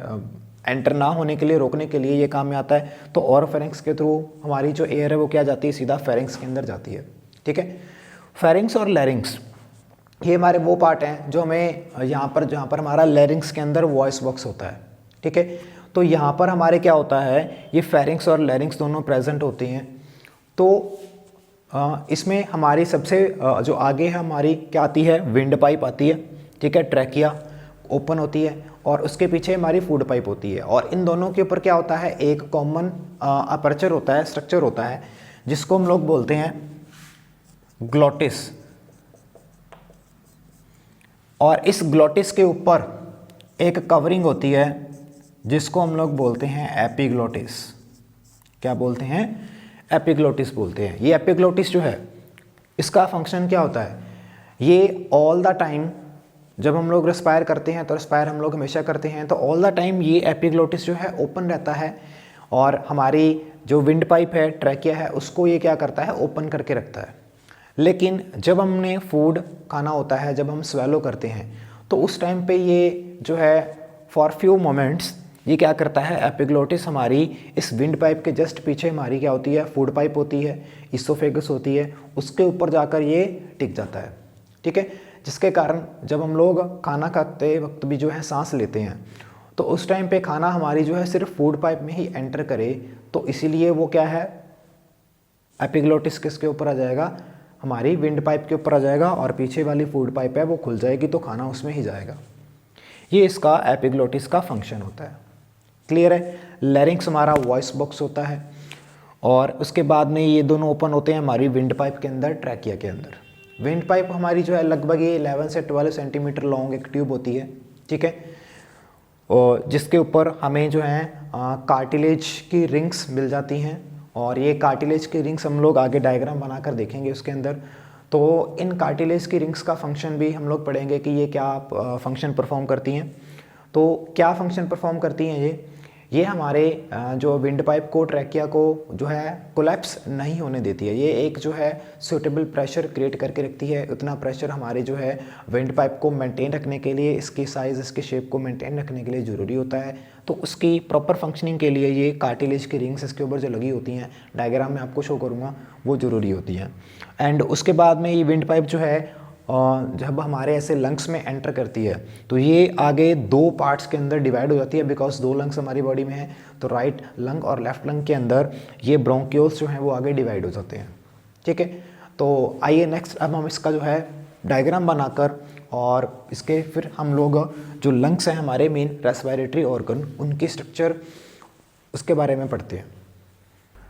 S1: एंटर ना होने के लिए, रोकने के लिए ये काम में आता है। तो ओरोफेरिंक्स के थ्रू हमारी जो एयर है वो क्या जाती है, सीधा फेरिंक्स के अंदर जाती है, ठीक है। फेरिंक्स और लैरिंक्स ये हमारे वो पार्ट हैं जो हमें जहाँ पर हमारा लैरिंक्स के अंदर वॉइस बॉक्स होता है, ठीक है। तो यहाँ पर हमारे क्या होता है, ये फेरिंक्स और लैरिंक्स दोनों प्रेजेंट होती हैं। तो इसमें हमारी सबसे जो आगे है हमारी क्या आती है, विंड पाइप आती है, ठीक है। ट्रैकिया ओपन होती है और उसके पीछे हमारी फूड पाइप होती है। और इन दोनों के ऊपर क्या होता है, एक कॉमन अपर्चर होता है, स्ट्रक्चर होता है जिसको हम लोग बोलते हैं ग्लोटिस। और इस ग्लोटिस के ऊपर एक कवरिंग होती है जिसको हम लोग बोलते हैं एपिग्लोटिस। क्या बोलते हैं, एपिग्लोटिस बोलते हैं। ये एपिग्लोटिस जो है इसका फंक्शन क्या होता है, ये ऑल द टाइम जब हम लोग रेस्पायर करते हैं तो रेस्पायर हम लोग हमेशा करते हैं, तो ऑल द टाइम ये एपिग्लोटिस जो है ओपन रहता है और हमारी जो विंड पाइप है, ट्रैकिया है, उसको ये क्या करता है, ओपन करके रखता है। लेकिन जब हमने फूड खाना होता है, जब हम स्वेलो करते हैं, तो उस टाइम पे ये जो है फॉर फ्यू मोमेंट्स ये क्या करता है, एपिग्लोटिस हमारी इस विंड पाइप के जस्ट पीछे हमारी क्या होती है, फूड पाइप होती है, इसोफेगस होती है, उसके ऊपर जाकर ये टिक जाता है। ठीक है, जिसके कारण जब हम लोग खाना खाते वक्त भी जो है सांस लेते हैं, तो उस टाइम पे खाना हमारी जो है सिर्फ फूड पाइप में ही एंटर करे, तो इसीलिए वो क्या है, एपिग्लोटिस किसके ऊपर आ जाएगा, हमारी विंड पाइप के ऊपर आ जाएगा और पीछे वाली फूड पाइप है वो खुल जाएगी, तो खाना उसमें ही जाएगा। ये इसका एपिग्लोटिस का फंक्शन होता है। क्लियर है। लैरिंक्स हमारा वॉइस बॉक्स होता है और उसके बाद में ये दोनों ओपन होते हैं हमारी विंड पाइप के अंदर, ट्रैकिया के अंदर। विंड पाइप हमारी जो है लगभग ये 11 से 12 सेंटीमीटर लॉन्ग एक ट्यूब होती है। ठीक है, और जिसके ऊपर हमें जो है कार्टिलेज की रिंग्स मिल जाती हैं, और ये कार्टिलेज की रिंग्स हम लोग आगे डायग्राम बनाकर देखेंगे उसके अंदर। तो इन कार्टिलेज की रिंग्स का फंक्शन भी हम लोग पढ़ेंगे कि ये क्या फंक्शन परफॉर्म करती हैं। तो क्या फंक्शन परफॉर्म करती हैं ये हमारे जो विंड पाइप को, ट्रैकिया को जो है कोलैप्स नहीं होने देती है। ये एक जो है सूटेबल प्रेशर क्रिएट करके रखती है। उतना प्रेशर हमारे जो है विंड पाइप को मेंटेन रखने के लिए, इसकी साइज़, इसके शेप को मेंटेन रखने के लिए ज़रूरी होता है। तो उसकी प्रॉपर फंक्शनिंग के लिए ये कार्टिलेज की रिंग्स इसके ऊपर जो लगी होती हैं, डायग्राम में आपको शो करूँगा, वो ज़रूरी होती हैं। एंड उसके बाद में ये विंड पाइप जो है जब हमारे ऐसे लंग्स में एंटर करती है, तो ये आगे दो पार्ट्स के अंदर डिवाइड हो जाती है, बिकॉज दो लंग्स हमारी बॉडी में है। तो राइट लंग और लेफ्ट लंग के अंदर ये ब्रोंक्यूल्स जो हैं वो आगे डिवाइड हो जाते हैं। ठीक है, तो आइए नेक्स्ट अब हम इसका जो है डायग्राम बनाकर और इसके फिर हम लोग जो लंग्स हैं हमारे मेन रेस्पिरेटरी ऑर्गन, उनकी स्ट्रक्चर उसके बारे में पढ़ते हैं।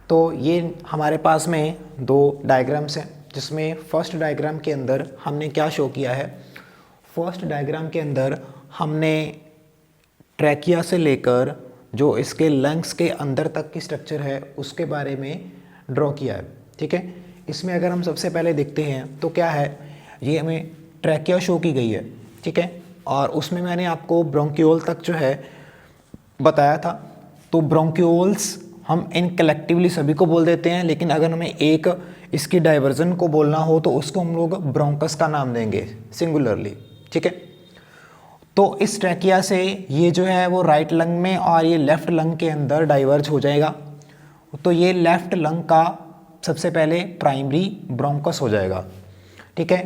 S1: तो ये हमारे पास में दो डायग्राम्स हैं, जिसमें फर्स्ट डायग्राम के अंदर हमने क्या शो किया है, फर्स्ट डायग्राम के अंदर हमने ट्रैकिया से लेकर जो इसके लंग्स के अंदर तक की स्ट्रक्चर है उसके बारे में ड्रॉ किया है। ठीक है, इसमें अगर हम सबसे पहले देखते हैं तो क्या है, ये हमें ट्रैकिया शो की गई है। ठीक है, और उसमें मैंने आपको ब्रोंक्यूल तक जो है बताया था। तो ब्रोंक्यूल्स हम इन कलेक्टिवली सभी को बोल देते हैं, लेकिन अगर हमें एक इसकी डाइवर्जन को बोलना हो तो उसको हम लोग ब्रोंकस का नाम देंगे सिंगुलरली। ठीक है, तो इस ट्रैकिया से ये जो है वो राइट लंग में और ये लेफ्ट लंग के अंदर डाइवर्ज हो जाएगा। तो ये लेफ्ट लंग का सबसे पहले प्राइमरी ब्रोंकस हो जाएगा। ठीक है,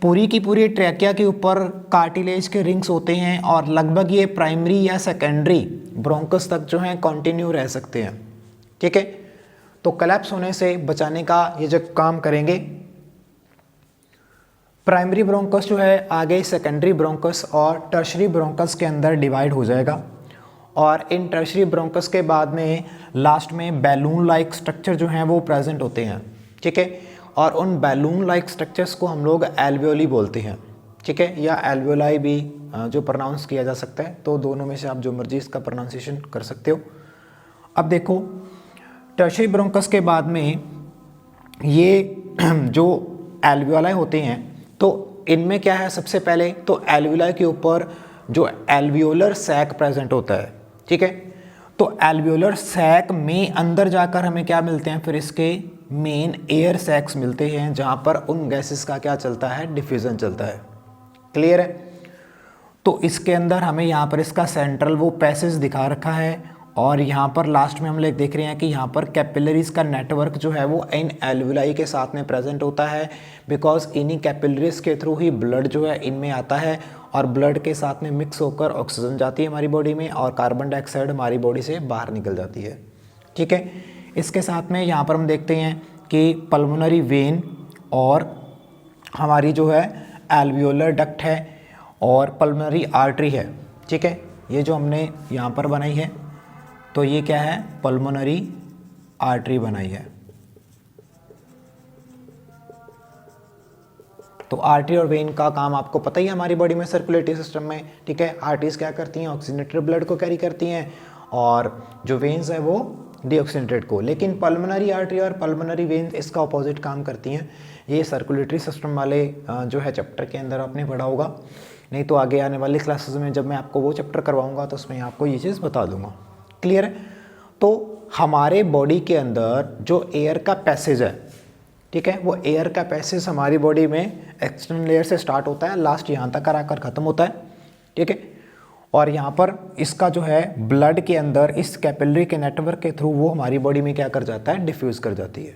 S1: पूरी की पूरी ट्रैकिया के ऊपर कार्टिलेज के रिंग्स होते हैं और लगभग ये प्राइमरी या सेकेंडरी ब्रोंकस तक जो है कंटिन्यू रह सकते हैं। ठीक है, तो कोलैप्स होने से बचाने का ये जो काम करेंगे, प्राइमरी ब्रोंकस जो है आगे सेकेंडरी ब्रोंकस और टर्शरी ब्रोंकस के अंदर डिवाइड हो जाएगा, और इन टर्शरी ब्रोंकस के बाद में लास्ट में बैलून लाइक स्ट्रक्चर जो हैं वो प्रेजेंट होते हैं। ठीक है, और उन बैलून लाइक स्ट्रक्चर्स को हम लोग एल्वियोली बोलते हैं। ठीक है, या एल्वियोलाई भी जो प्रोनाउंस किया जा सकता है, तो दोनों में से आप जो मर्जी इसका प्रोनाउंसिएशन कर सकते हो। अब देखो, टर्शरी ब्रोंकस के बाद में ये जो एल्वियोलाई होते हैं, तो इनमें क्या है, सबसे पहले तो एल्वियोलाई के ऊपर जो एल्वियोलर सैक प्रेजेंट होता है। ठीक है, तो एल्वियोलर सैक में अंदर जाकर हमें क्या मिलते हैं, फिर इसके मेन एयर सैक्स मिलते हैं, जहाँ पर उन गैसेस का क्या चलता है, डिफ्यूजन चलता है। क्लियर है। तो इसके अंदर हमें यहाँ पर इसका सेंट्रल वो पैसेज दिखा रखा है, और यहाँ पर लास्ट में हम लोग देख रहे हैं कि यहाँ पर कैपिलरीज का नेटवर्क जो है वो इन एल्वियोलाई के साथ में प्रेजेंट होता है, बिकॉज इन्हीं कैपिलरीज के थ्रू ही ब्लड जो है इनमें आता है, और ब्लड के साथ में मिक्स होकर ऑक्सीजन जाती है हमारी बॉडी में, और कार्बन डाइऑक्साइड हमारी बॉडी से बाहर निकल जाती है। ठीक है, इसके साथ में यहाँ पर हम देखते हैं कि पल्मोनरी वेन और हमारी जो है एल्वियोलर डक्ट है और पल्मोनरी आर्टरी है। ठीक है, ये जो हमने यहाँ पर बनाई है, तो ये क्या है, पल्मोनरी आर्टरी बनाई है। तो आर्टरी और वेन का काम आपको पता ही है हमारी बॉडी में, सर्कुलेटरी सिस्टम में। ठीक है, आर्टरीज क्या करती हैं, ऑक्सीजनेटेड ब्लड को कैरी करती हैं, और जो वेन्स है वो डीऑक्सीजनेटेड को। लेकिन पल्मोनरी आर्टरी और पल्मोनरी वेन्स इसका अपोजिट काम करती हैं, ये सर्कुलेटरी सिस्टम वाले जो है चैप्टर के अंदर आपने पढ़ा होगा, नहीं तो आगे आने वाली क्लासेस में जब मैं आपको वो चैप्टर करवाऊँगा तो उसमें आपको ये चीज़ बता दूँगा। क्लियर है? तो हमारे बॉडी के अंदर जो एयर का पैसेज है, ठीक है, वो एयर का पैसेज हमारी बॉडी में एक्सटर्नल लेयर से स्टार्ट होता है, लास्ट यहाँ तक आकर ख़त्म होता है, ठीक है। और यहाँ पर इसका जो है ब्लड के अंदर इस कैपिलरी के नेटवर्क के थ्रू वो हमारी बॉडी में क्या कर जाता है, डिफ्यूज़ कर जाती है।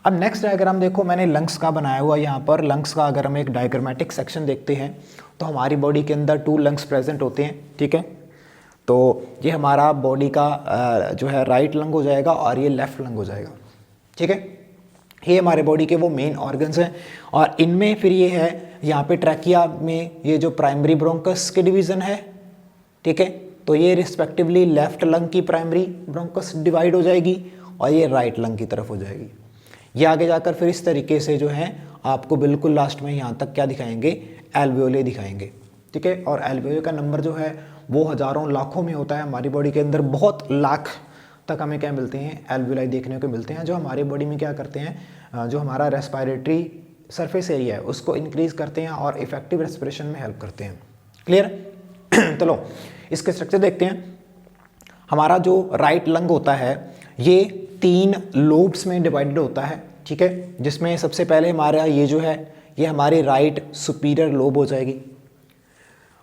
S1: अब नेक्स्ट डायग्राम देखो, मैंने लंग्स का बनाया हुआ यहाँ पर। लंग्स का अगर हम एक डायग्रामेटिक सेक्शन देखते हैं तो हमारी बॉडी के अंदर 2 लंग्स प्रेजेंट होते हैं, ठीक है। तो ये हमारा बॉडी का जो है राइट लंग हो जाएगा और ये लेफ्ट लंग हो जाएगा, ठीक है। ये हमारे बॉडी के वो मेन ऑर्गन्स हैं और इनमें फिर ये है यहाँ पे ट्रैकिया में ये जो प्राइमरी ब्रोंकस की डिवीज़न है, ठीक है। तो ये रिस्पेक्टिवली लेफ्ट लंग की प्राइमरी ब्रोंकस डिवाइड हो जाएगी और ये राइट लंग की तरफ हो जाएगी। ये आगे जाकर फिर इस तरीके से जो है आपको बिल्कुल लास्ट में यहाँ तक क्या दिखाएंगे, एल्वियोले दिखाएंगे, ठीक है। और एल्वियोले का नंबर जो है वो हज़ारों लाखों में होता है। हमारी बॉडी के अंदर बहुत लाख तक हमें क्या मिलते हैं, एल्वियोलाई देखने को मिलते हैं, जो हमारी बॉडी में क्या करते हैं, जो हमारा रेस्पिरेटरी सरफेस एरिया है उसको इंक्रीज़ करते हैं और इफेक्टिव रेस्पिरेशन में हेल्प करते हैं। क्लियर? चलो इसके स्ट्रक्चर देखते हैं। हमारा जो राइट लंग होता है ये 3 लोब्स में डिवाइडेड होता है, ठीक है, जिसमें सबसे पहले हमारा ये जो है ये हमारी राइट सुपीरियर लोब हो जाएगी।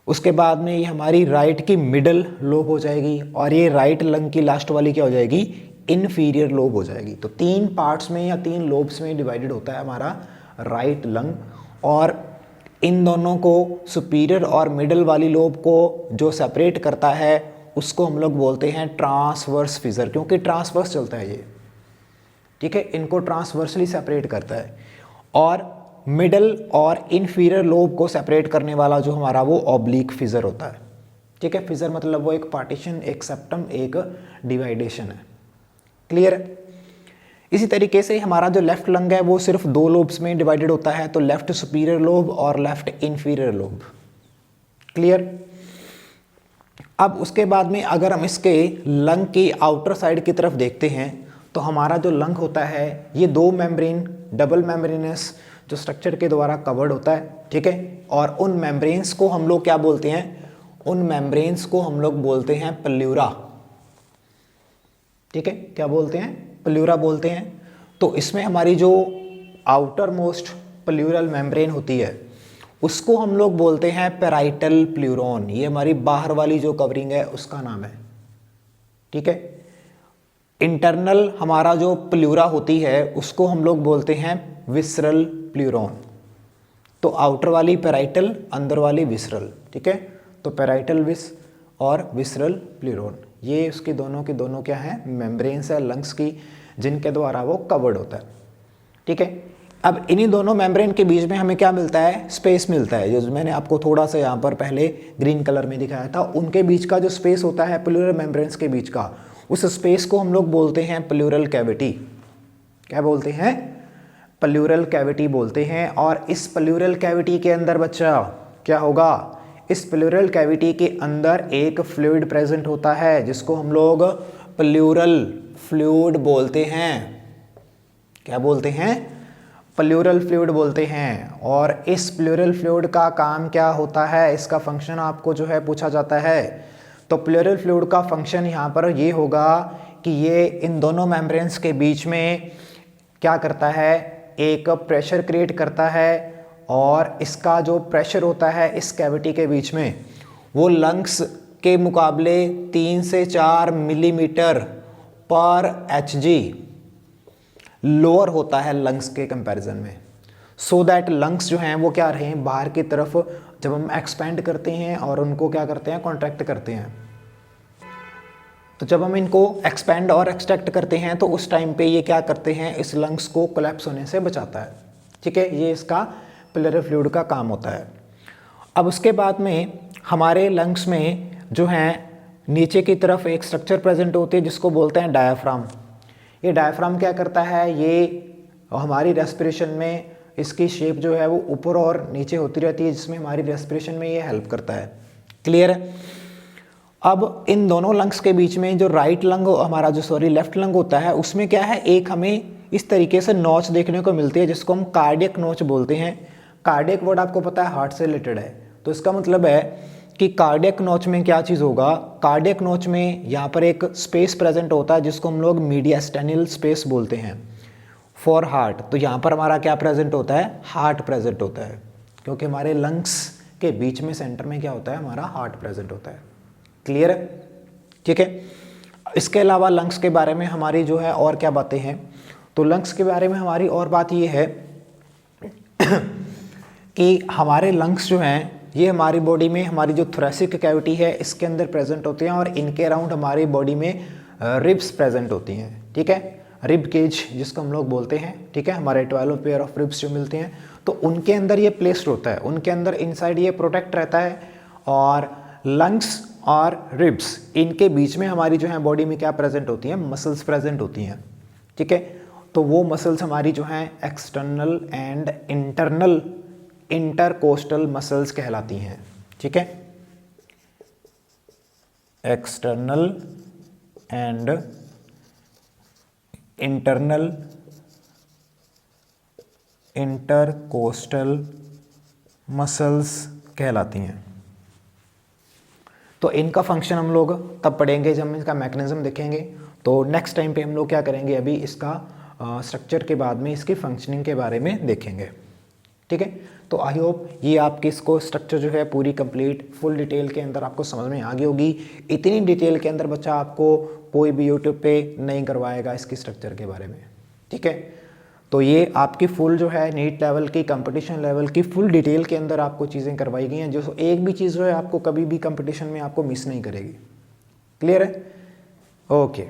S1: उसके बाद में ये हमारी राइट की मिडल लोब हो जाएगी और ये राइट लंग की लास्ट वाली क्या हो जाएगी, इन्फीरियर लोब हो जाएगी। तो 3 पार्ट्स में या 3 लोब्स में डिवाइडेड होता है हमारा राइट लंग और इन दोनों को सुपीरियर और मिडल वाली लोब को जो सेपरेट करता है उसको हम लोग बोलते हैं ट्रांसवर्स फिजर, क्योंकि ट्रांसवर्स चलता है ये, ठीक है, इनको ट्रांसवर्सली सेपरेट करता है। और मिडल और इन्फीरियर लोब को सेपरेट करने वाला जो हमारा वो ऑब्लिक फिजर होता है, ठीक है। फिजर मतलब वो एक पार्टीशन, एक सेप्टम, एक डिवाइडेशन है। क्लियर? इसी तरीके से हमारा जो लेफ्ट लंग है वो सिर्फ 2 लोब्स में डिवाइडेड होता है, तो लेफ्ट सुपीरियर लोब और लेफ्ट इन्फीरियर लोब। क्लियर? अब उसके बाद में अगर हम इसके लंग की आउटर साइड की तरफ देखते हैं तो हमारा जो लंग होता है ये 2 मेम्ब्रेन, डबल मेम्ब्रेनस जो स्ट्रक्चर के द्वारा कवर्ड होता है, ठीक है। और उन मेम्ब्रेन्स को हम लोग क्या बोलते हैं, उन मेम्ब्रेन्स को हम लोग बोलते हैं प्लूरा, ठीक है। क्या बोलते हैं, प्लूरा बोलते हैं। तो इसमें हमारी जो आउटर मोस्ट प्लूरल मेम्ब्रेन होती है उसको हम लोग बोलते हैं पैराइटल प्लूरॉन। ये हमारी बाहर वाली जो कवरिंग है उसका नाम है, ठीक है। इंटरनल हमारा जो प्लूरा होती है उसको हम लोग बोलते हैं विसरल प्लूरॉन। तो आउटर वाली पैराइटल, अंदर वाली विसरल, ठीक है। तो पैराइटल विस और विसरल प्लूरॉन ये उसकी दोनों की दोनों क्या है, मेम्ब्रेन्स है लंग्स की, जिनके द्वारा वो कवर्ड होता है, ठीक है। अब इन्हीं दोनों मेम्ब्रेन के बीच में हमें क्या मिलता है, स्पेस मिलता है, जो मैंने आपको थोड़ा सा यहाँ पर पहले ग्रीन कलर में दिखाया था। उनके बीच का जो स्पेस होता है प्लूरल मेम्ब्रेन्स के बीच का, उस स्पेस को हम लोग बोलते हैं प्लूरल कैविटी। क्या बोलते हैं, प्लूरल कैविटी बोलते हैं। और इस प्लूरल कैविटी के अंदर बच्चा क्या होगा, इस प्लूरल कैविटी के अंदर एक फ्लूइड प्रेजेंट होता है जिसको हम लोग प्लूरल फ्लूइड बोलते हैं। क्या बोलते हैं, प्लूरल फ्लूइड बोलते हैं। और इस प्लूरल फ्लूइड का काम क्या होता है, इसका फंक्शन आपको जो है पूछा जाता है। तो प्लूरल फ्लूइड का फंक्शन यहाँ पर ये होगा कि ये इन दोनों मेम्ब्रेन्स के बीच में क्या करता है, एक प्रेशर क्रिएट करता है। और इसका जो प्रेशर होता है इस कैविटी के बीच में वो लंग्स के मुकाबले 3 से 4 मिलीमीटर पर HG लोअर होता है लंग्स के कंपैरिजन में। सो दैट लंग्स जो हैं वो क्या रहे, बाहर की तरफ जब हम एक्सपेंड करते हैं और उनको क्या करते हैं, कॉन्ट्रैक्ट करते हैं। तो जब हम इनको एक्सपेंड और एक्सट्रैक्ट करते हैं तो उस टाइम पे ये क्या करते हैं, इस लंग्स को कोलैप्स होने से बचाता है, ठीक है। ये इसका प्लूरल फ्लूइड का काम होता है। अब उसके बाद में हमारे लंग्स में जो हैं नीचे की तरफ एक स्ट्रक्चर प्रेजेंट होती है जिसको बोलते हैं डायाफ्राम। ये डायाफ्राम क्या करता है, ये हमारी रेस्पिरेशन में इसकी शेप जो है वो ऊपर और नीचे होती रहती है, जिसमें हमारी रेस्पिरेशन में ये हेल्प करता है। क्लियर है? अब इन दोनों लंग्स के बीच में जो राइट लंग हमारा जो लेफ्ट लंग होता है उसमें क्या है, एक हमें इस तरीके से नॉच देखने को मिलती है जिसको हम कार्डियक नॉच बोलते हैं। कार्डियक वर्ड आपको पता है हार्ट से रिलेटेड है, तो इसका मतलब है कि कार्डियक नॉच में क्या चीज़ होगा, कार्डियक नॉच में यहाँ पर एक स्पेस प्रेजेंट होता है जिसको हम लोग मीडियास्टेनियल स्पेस बोलते हैं फॉर हार्ट। तो यहाँ पर हमारा क्या प्रेजेंट होता है, हार्ट प्रेजेंट होता है, क्योंकि हमारे लंग्स के बीच में सेंटर में क्या होता है, हमारा हार्ट प्रेजेंट होता है। क्लियर है, ठीक है। इसके अलावा लंग्स के बारे में हमारी जो है और क्या बातें हैं, तो लंग्स के बारे में हमारी और बात ये है कि हमारे लंग्स जो हैं ये हमारी बॉडी में हमारी जो थोरेसिक कैविटी है इसके अंदर प्रेजेंट होते हैं और इनके अराउंड हमारी बॉडी में रिब्स प्रेजेंट होती हैं, ठीक है। रिब केज जिसको हम लोग बोलते हैं, ठीक है, हमारे 12 पेयर ऑफ रिब्स जो मिलते हैं तो उनके अंदर ये प्लेस्ड होता है, उनके अंदर इनसाइड ये प्रोटेक्ट रहता है। और लंग्स और रिब्स इनके बीच में हमारी जो है बॉडी में क्या प्रेजेंट होती हैं, मसल्स प्रेजेंट होती हैं, ठीक है। तो वो मसल्स हमारी जो हैं external and internal intercostal muscles कहलाती हैं, ठीक है। External and internal intercostal muscles कहलाती हैं। तो इनका फंक्शन हम लोग तब पढ़ेंगे जब हम इसका मैकेनिज्म देखेंगे। तो नेक्स्ट टाइम पे हम लोग क्या करेंगे, अभी इसका स्ट्रक्चर के बाद में इसकी फंक्शनिंग के बारे में देखेंगे, ठीक है। तो आई होप ये आपकी इसको स्ट्रक्चर जो है पूरी कंप्लीट फुल डिटेल के अंदर आपको समझ में आ गई होगी। इतनी डिटेल के अंदर बच्चा आपको कोई भी यूट्यूब पे नहीं करवाएगा इसकी स्ट्रक्चर के बारे में, ठीक है। तो ये आपकी फुल जो है नीट लेवल की, कंपटीशन लेवल की फुल डिटेल के अंदर आपको चीज़ें करवाई गई हैं, जो एक भी चीज़ जो है आपको कभी भी कंपटीशन में आपको मिस नहीं करेगी। क्लियर है, ओके।